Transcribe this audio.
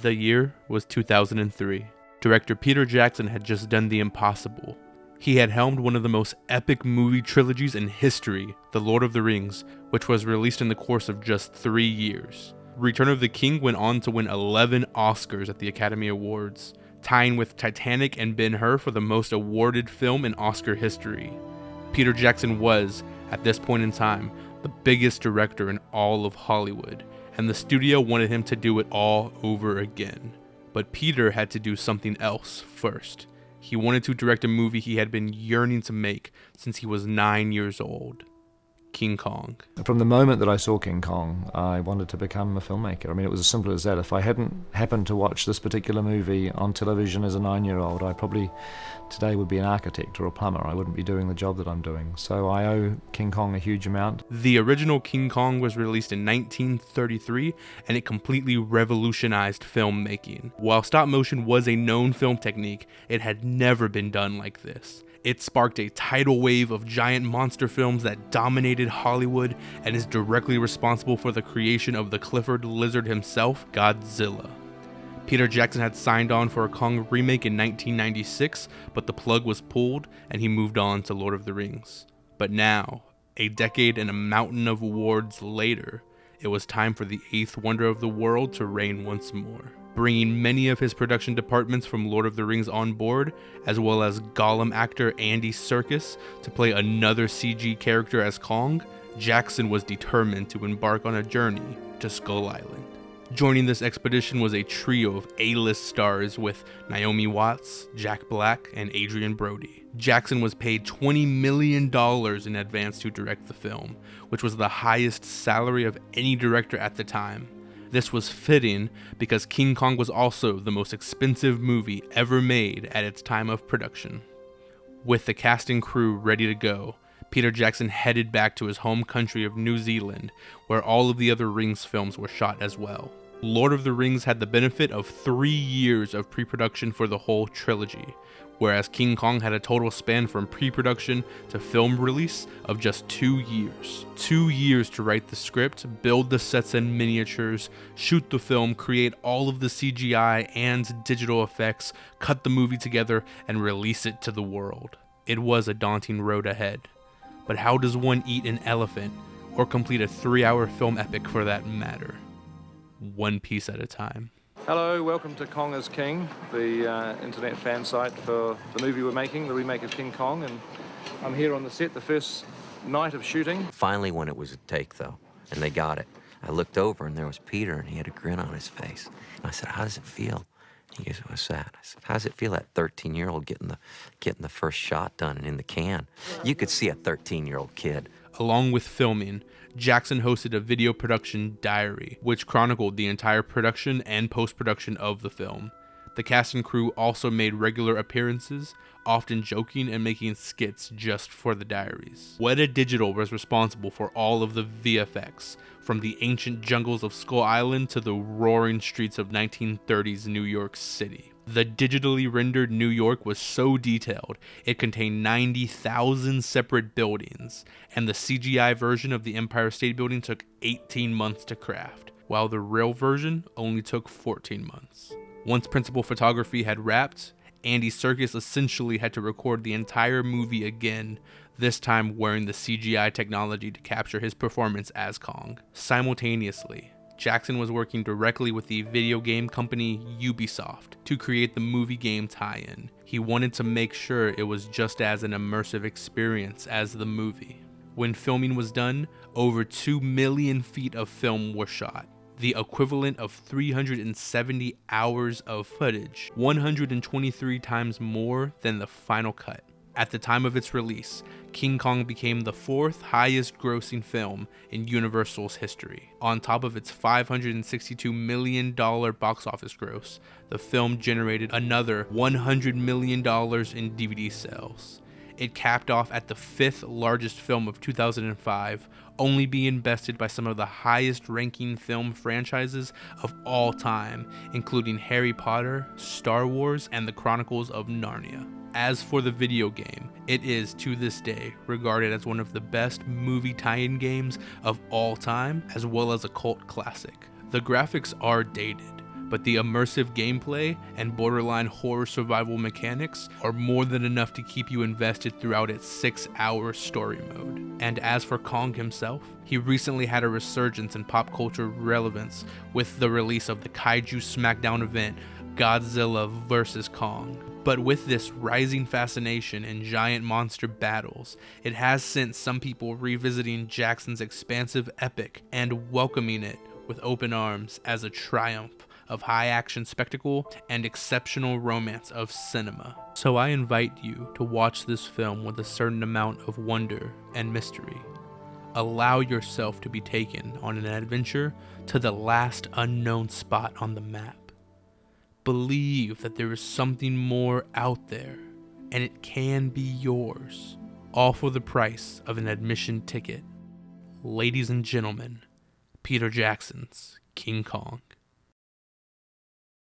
The year was 2003. Director Peter Jackson had just done the impossible. He had helmed one of the most epic movie trilogies in history, The Lord of the Rings, which was released in the course of just 3 years. Return of the King went on to win 11 Oscars at the Academy Awards, tying with Titanic and Ben-Hur for the most awarded film in Oscar history. Peter Jackson was, at this point in time, the biggest director in all of Hollywood, and the studio wanted him to do it all over again. But Peter had to do something else first. He wanted to direct a movie he had been yearning to make since he was 9 years old. King Kong. From the moment that I saw King Kong, I wanted to become a filmmaker. I mean, it was as simple as that. If I hadn't happened to watch this particular movie on television as a 9-year-old, I probably today would be an architect or a plumber. I wouldn't be doing the job that I'm doing. So I owe King Kong a huge amount. The original King Kong was released in 1933, and it completely revolutionized filmmaking. While stop motion was a known film technique, it had never been done like this. It sparked a tidal wave of giant monster films that dominated Hollywood and is directly responsible for the creation of the Clifford lizard himself, Godzilla. Peter Jackson had signed on for a Kong remake in 1996, but the plug was pulled and he moved on to Lord of the Rings. But now, a decade and a mountain of awards later, it was time for the eighth wonder of the world to reign once more. Bringing many of his production departments from Lord of the Rings on board, as well as Gollum actor Andy Serkis to play another CG character as Kong, Jackson was determined to embark on a journey to Skull Island. Joining this expedition was a trio of A-list stars with Naomi Watts, Jack Black, and Adrian Brody. Jackson was paid $20 million in advance to direct the film, which was the highest salary of any director at the time. This was fitting because King Kong was also the most expensive movie ever made at its time of production. With the cast and crew ready to go, Peter Jackson headed back to his home country of New Zealand, where all of the other Rings films were shot as well. Lord of the Rings had the benefit of 3 years of pre-production for the whole trilogy, whereas King Kong had a total span from pre-production to film release of just 2 years. 2 years to write the script, build the sets and miniatures, shoot the film, create all of the CGI and digital effects, cut the movie together, and release it to the world. It was a daunting road ahead. But how does one eat an elephant, or complete a 3-hour film epic for that matter? One piece at a time. Hello, welcome to Kong is King, the internet fan site for the movie we're making, the remake of King Kong, and I'm here on the set, the first night of shooting. Finally, when it was a take, though, and they got it, I looked over and there was Peter, and he had a grin on his face. And I said, "How does it feel?" He goes, "What's that?" I said, "How does it feel, that 13-year-old getting the first shot done and in the can?" You could see a 13-year-old kid. Along with filming, Jackson hosted a video production diary, which chronicled the entire production and post-production of the film. The cast and crew also made regular appearances, often joking and making skits just for the diaries. Weta Digital was responsible for all of the VFX, from the ancient jungles of Skull Island to the roaring streets of 1930s New York City. The digitally rendered New York was so detailed, it contained 90,000 separate buildings, and the CGI version of the Empire State Building took 18 months to craft, while the real version only took 14 months. Once principal photography had wrapped, Andy Serkis essentially had to record the entire movie again, this time wearing the CGI technology to capture his performance as Kong. Simultaneously, Jackson was working directly with the video game company Ubisoft to create the movie game tie-in. He wanted to make sure it was just as an immersive experience as the movie. When filming was done, over 2 million feet of film were shot, the equivalent of 370 hours of footage, 123 times more than the final cut. At the time of its release, King Kong became the 4th highest grossing film in Universal's history. On top of its $562 million box office gross, the film generated another $100 million in DVD sales. It capped off at the 5th largest film of 2005, only being bested by some of the highest ranking film franchises of all time, including Harry Potter, Star Wars, and the Chronicles of Narnia. As for the video game, it is to this day regarded as one of the best movie tie-in games of all time, as well as a cult classic. The graphics are dated, but the immersive gameplay and borderline horror survival mechanics are more than enough to keep you invested throughout its 6-hour story mode. And as for Kong himself, he recently had a resurgence in pop culture relevance with the release of the Kaiju Smackdown event, Godzilla vs. Kong. But with this rising fascination in giant monster battles, it has sent some people revisiting Jackson's expansive epic and welcoming it with open arms as a triumph of high action spectacle and exceptional romance of cinema. So I invite you to watch this film with a certain amount of wonder and mystery. Allow yourself to be taken on an adventure to the last unknown spot on the map. Believe that there is something more out there, and it can be yours, all for the price of an admission ticket. Ladies and gentlemen, Peter Jackson's King Kong.